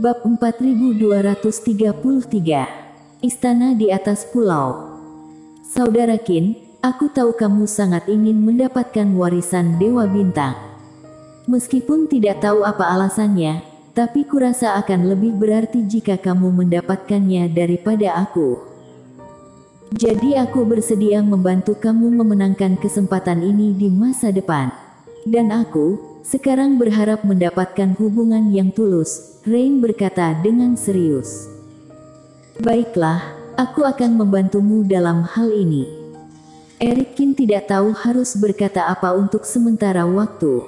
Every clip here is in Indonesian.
Bab 4233. Istana di atas pulau. Saudara Qin, aku tahu kamu sangat ingin mendapatkan warisan Dewa Bintang. Meskipun tidak tahu apa alasannya, tapi kurasa akan lebih berarti jika kamu mendapatkannya daripada aku. Jadi aku bersedia membantu kamu memenangkan kesempatan ini di masa depan. Dan aku sekarang berharap mendapatkan hubungan yang tulus, Rain berkata dengan serius. Baiklah, aku akan membantumu dalam hal ini. Eric Qin tidak tahu harus berkata apa untuk sementara waktu.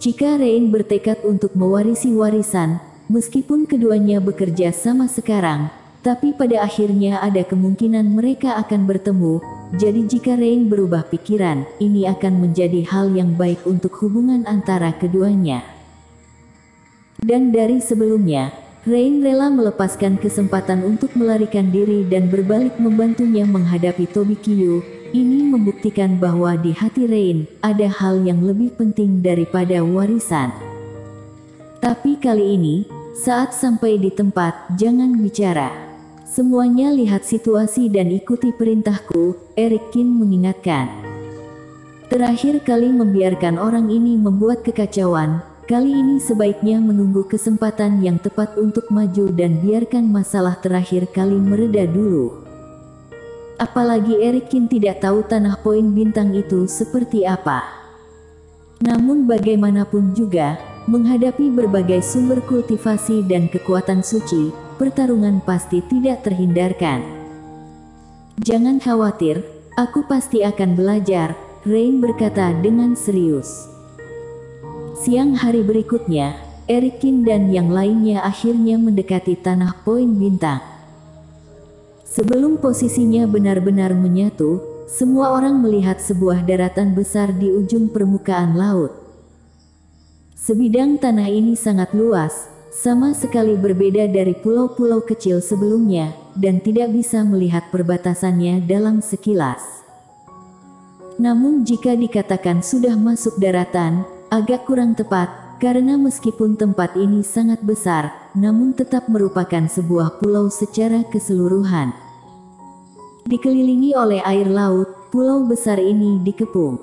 Jika Rain bertekad untuk mewarisi warisan, meskipun keduanya bekerja sama sekarang, tapi pada akhirnya ada kemungkinan mereka akan bertemu. Jadi jika Rain berubah pikiran, ini akan menjadi hal yang baik untuk hubungan antara keduanya. Dan dari sebelumnya, Rain rela melepaskan kesempatan untuk melarikan diri dan berbalik membantunya menghadapi Tobi Qiu. Ini membuktikan bahwa di hati Rain, ada hal yang lebih penting daripada warisan. Tapi kali ini, saat sampai di tempat, jangan bicara. Semuanya lihat situasi dan ikuti perintahku, Eric Qin mengingatkan. Terakhir kali membiarkan orang ini membuat kekacauan, kali ini sebaiknya menunggu kesempatan yang tepat untuk maju dan biarkan masalah terakhir kali mereda dulu. Apalagi Eric Qin tidak tahu tanah poin bintang itu seperti apa. Namun bagaimanapun juga, menghadapi berbagai sumber kultivasi dan kekuatan suci, pertarungan pasti tidak terhindarkan. Jangan khawatir, aku pasti akan belajar, Rain berkata dengan serius. Siang hari berikutnya, Eric Qin dan yang lainnya akhirnya mendekati tanah poin bintang. Sebelum posisinya benar-benar menyatu, semua orang melihat sebuah daratan besar di ujung permukaan laut. Sebidang tanah ini sangat luas, sama sekali berbeda dari pulau-pulau kecil sebelumnya, dan tidak bisa melihat perbatasannya dalam sekilas. Namun jika dikatakan sudah masuk daratan, agak kurang tepat, karena meskipun tempat ini sangat besar, namun tetap merupakan sebuah pulau secara keseluruhan. Dikelilingi oleh air laut, pulau besar ini dikepung.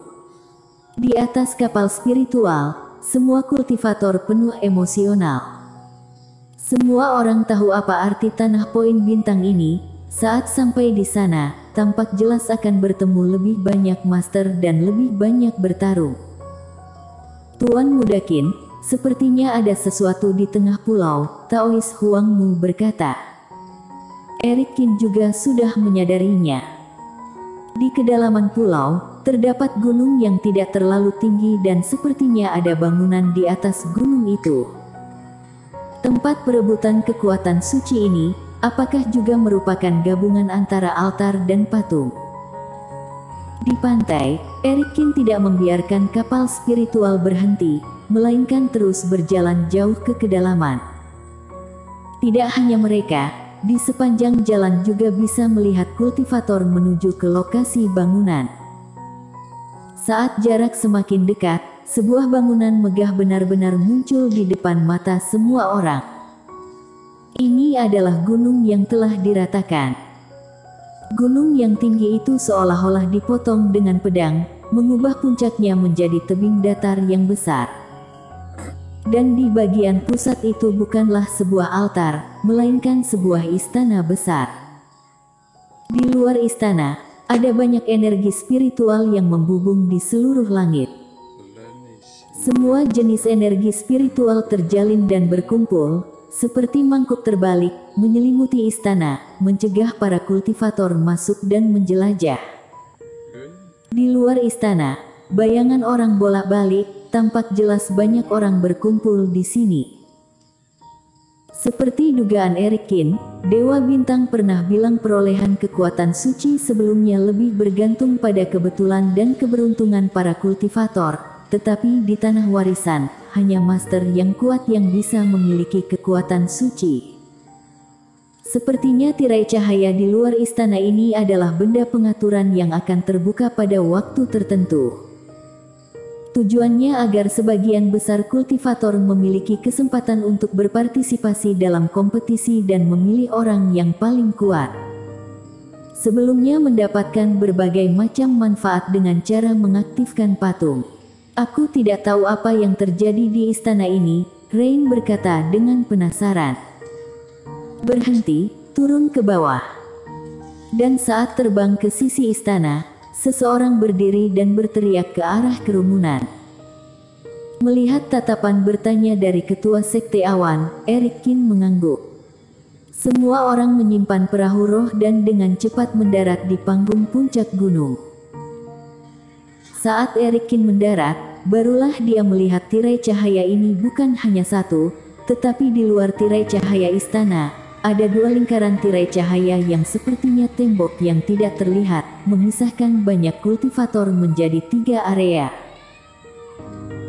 Di atas kapal spiritual, semua kultivator penuh emosional. Semua orang tahu apa arti tanah poin bintang ini. Saat sampai di sana, tampak jelas akan bertemu lebih banyak master dan lebih banyak bertarung. Tuan Muda Qin, sepertinya ada sesuatu di tengah pulau, Taois Huang Mu berkata. Eric Qin juga sudah menyadarinya. Di kedalaman pulau, terdapat gunung yang tidak terlalu tinggi dan sepertinya ada bangunan di atas gunung itu. Tempat perebutan kekuatan suci ini, apakah juga merupakan gabungan antara altar dan patung? Di pantai, Eric Qin tidak membiarkan kapal spiritual berhenti, melainkan terus berjalan jauh ke kedalaman. Tidak hanya mereka, di sepanjang jalan juga bisa melihat kultivator menuju ke lokasi bangunan. Saat jarak semakin dekat, sebuah bangunan megah benar-benar muncul di depan mata semua orang. Ini adalah gunung yang telah diratakan. Gunung yang tinggi itu seolah-olah dipotong dengan pedang, mengubah puncaknya menjadi tebing datar yang besar. Dan di bagian pusat itu bukanlah sebuah altar, melainkan sebuah istana besar. Di luar istana, ada banyak energi spiritual yang membubung di seluruh langit. Semua jenis energi spiritual terjalin dan berkumpul, seperti mangkuk terbalik, menyelimuti istana, mencegah para kultivator masuk dan menjelajah. Di luar istana, bayangan orang bolak-balik, tampak jelas banyak orang berkumpul di sini. Seperti dugaan Eric Qin, Dewa Bintang pernah bilang perolehan kekuatan suci sebelumnya lebih bergantung pada kebetulan dan keberuntungan para kultivator, tetapi di tanah warisan, hanya master yang kuat yang bisa memiliki kekuatan suci. Sepertinya tirai cahaya di luar istana ini adalah benda pengaturan yang akan terbuka pada waktu tertentu. Tujuannya agar sebagian besar kultivator memiliki kesempatan untuk berpartisipasi dalam kompetisi dan memilih orang yang paling kuat. Sebelumnya mendapatkan berbagai macam manfaat dengan cara mengaktifkan patung. Aku tidak tahu apa yang terjadi di istana ini, Rain berkata dengan penasaran. Berhenti, turun ke bawah. Dan saat terbang ke sisi istana, seseorang berdiri dan berteriak ke arah kerumunan. Melihat tatapan bertanya dari ketua sekte awan, Eric Kin mengangguk. Semua orang menyimpan perahu roh dan dengan cepat mendarat di panggung puncak gunung. Saat Eric Kin mendarat, barulah dia melihat tirai cahaya ini bukan hanya satu, tetapi di luar tirai cahaya istana, ada dua lingkaran tirai cahaya yang sepertinya tembok yang tidak terlihat, memisahkan banyak kultivator menjadi 3 area.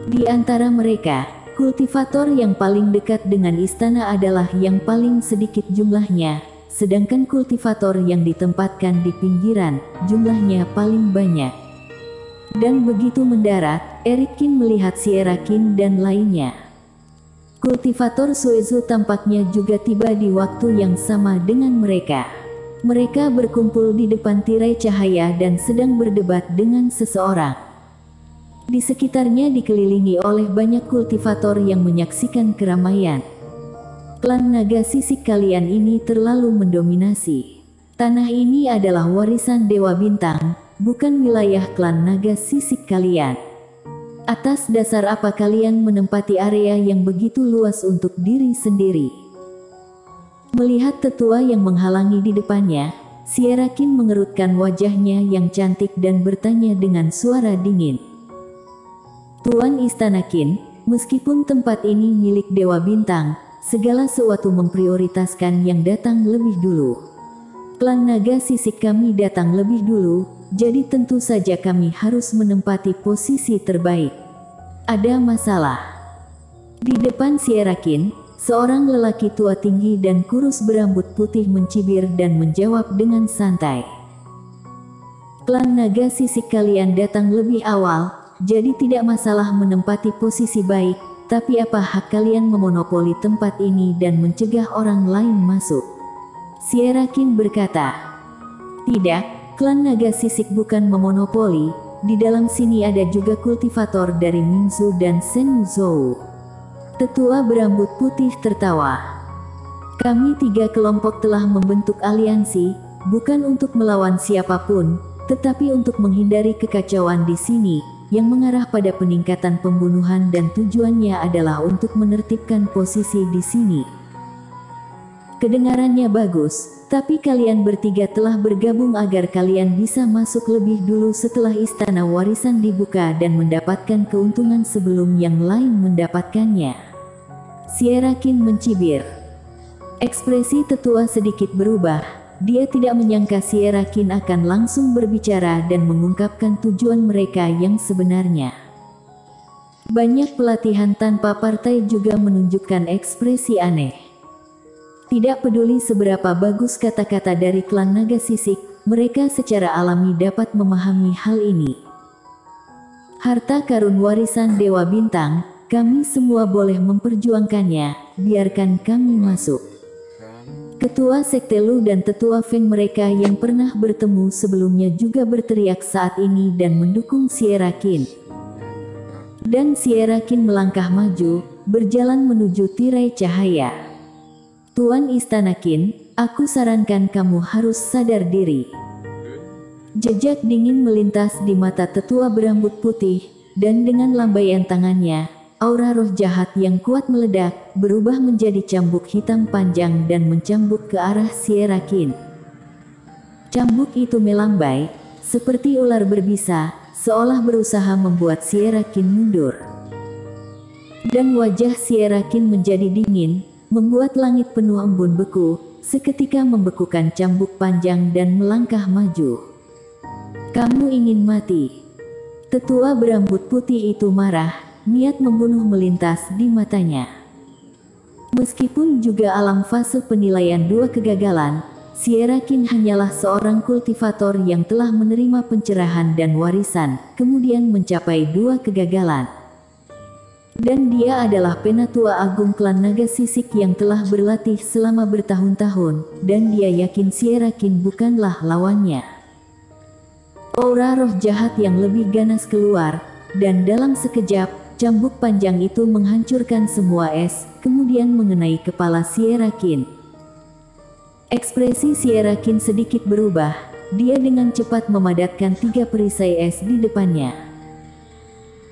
Di antara mereka, kultivator yang paling dekat dengan istana adalah yang paling sedikit jumlahnya, sedangkan kultivator yang ditempatkan di pinggiran, jumlahnya paling banyak. Dan begitu mendarat, Eric Kin melihat Sierra Kin dan lainnya. Kultivator Suezu tampaknya juga tiba di waktu yang sama dengan mereka. Mereka berkumpul di depan tirai cahaya dan sedang berdebat dengan seseorang. Di sekitarnya dikelilingi oleh banyak kultivator yang menyaksikan keramaian. Klan naga sisik kalian ini terlalu mendominasi. Tanah ini adalah warisan Dewa Bintang, bukan wilayah klan naga sisik kalian. Atas dasar apa kalian menempati area yang begitu luas untuk diri sendiri? Melihat tetua yang menghalangi di depannya, Sierra Kin mengerutkan wajahnya yang cantik dan bertanya dengan suara dingin. Tuan Istana Kin, meskipun tempat ini milik Dewa Bintang, segala sesuatu memprioritaskan yang datang lebih dulu. Klan naga sisik kami datang lebih dulu, jadi tentu saja kami harus menempati posisi terbaik. Ada masalah. Di depan Sierra Kin, seorang lelaki tua tinggi dan kurus berambut putih mencibir dan menjawab dengan santai. Klan naga sisik kalian datang lebih awal, jadi tidak masalah menempati posisi baik, tapi apa hak kalian memonopoli tempat ini dan mencegah orang lain masuk? Sierra Kin berkata. Tidak, klan naga sisik bukan memonopoli, di dalam sini ada juga kultivator dari Mingzu dan Senuzhou. Tetua berambut putih tertawa. Kami 3 kelompok telah membentuk aliansi, bukan untuk melawan siapapun, tetapi untuk menghindari kekacauan di sini, yang mengarah pada peningkatan pembunuhan dan tujuannya adalah untuk menertibkan posisi di sini. Kedengarannya bagus, tapi kalian bertiga telah bergabung agar kalian bisa masuk lebih dulu setelah istana warisan dibuka dan mendapatkan keuntungan sebelum yang lain mendapatkannya. Sierra Kin mencibir. Ekspresi tetua sedikit berubah, dia tidak menyangka Sierra Kin akan langsung berbicara dan mengungkapkan tujuan mereka yang sebenarnya. Banyak pelatihan tanpa partai juga menunjukkan ekspresi aneh. Tidak peduli seberapa bagus kata-kata dari klan naga sisik, mereka secara alami dapat memahami hal ini. Harta karun warisan Dewa Bintang, kami semua boleh memperjuangkannya, biarkan kami masuk. Ketua Sekte Lu dan Tetua Feng mereka yang pernah bertemu sebelumnya juga berteriak saat ini dan mendukung Sierra Kin. Dan Sierra Kin melangkah maju, berjalan menuju tirai cahaya. Tuan Istana Kin, aku sarankan kamu harus sadar diri. Jejak dingin melintas di mata tetua berambut putih, dan dengan lambaian tangannya, aura roh jahat yang kuat meledak, berubah menjadi cambuk hitam panjang dan mencambuk ke arah Sierra Kin. Cambuk itu melambai, seperti ular berbisa, seolah berusaha membuat Sierra Kin mundur. Dan wajah Sierra Kin menjadi dingin, membuat langit penuh embun beku, seketika membekukan cambuk panjang dan melangkah maju. Kamu ingin mati? Tetua berambut putih itu marah, niat membunuh melintas di matanya. Meskipun juga alam fase penilaian 2 kegagalan, Sierra Kin hanyalah seorang kultivator yang telah menerima pencerahan dan warisan, kemudian mencapai 2 kegagalan. Dan dia adalah penatua agung klan naga sisik yang telah berlatih selama bertahun-tahun, dan dia yakin Sierra Kin bukanlah lawannya. Aura roh jahat yang lebih ganas keluar, dan dalam sekejap, cambuk panjang itu menghancurkan semua es, kemudian mengenai kepala Sierra Kin. Ekspresi Sierra Kin sedikit berubah, dia dengan cepat memadatkan 3 perisai es di depannya.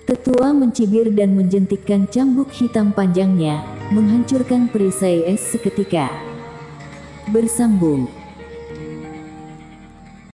Tetua mencibir dan menjentikkan cambuk hitam panjangnya, menghancurkan perisai es seketika. Bersambung.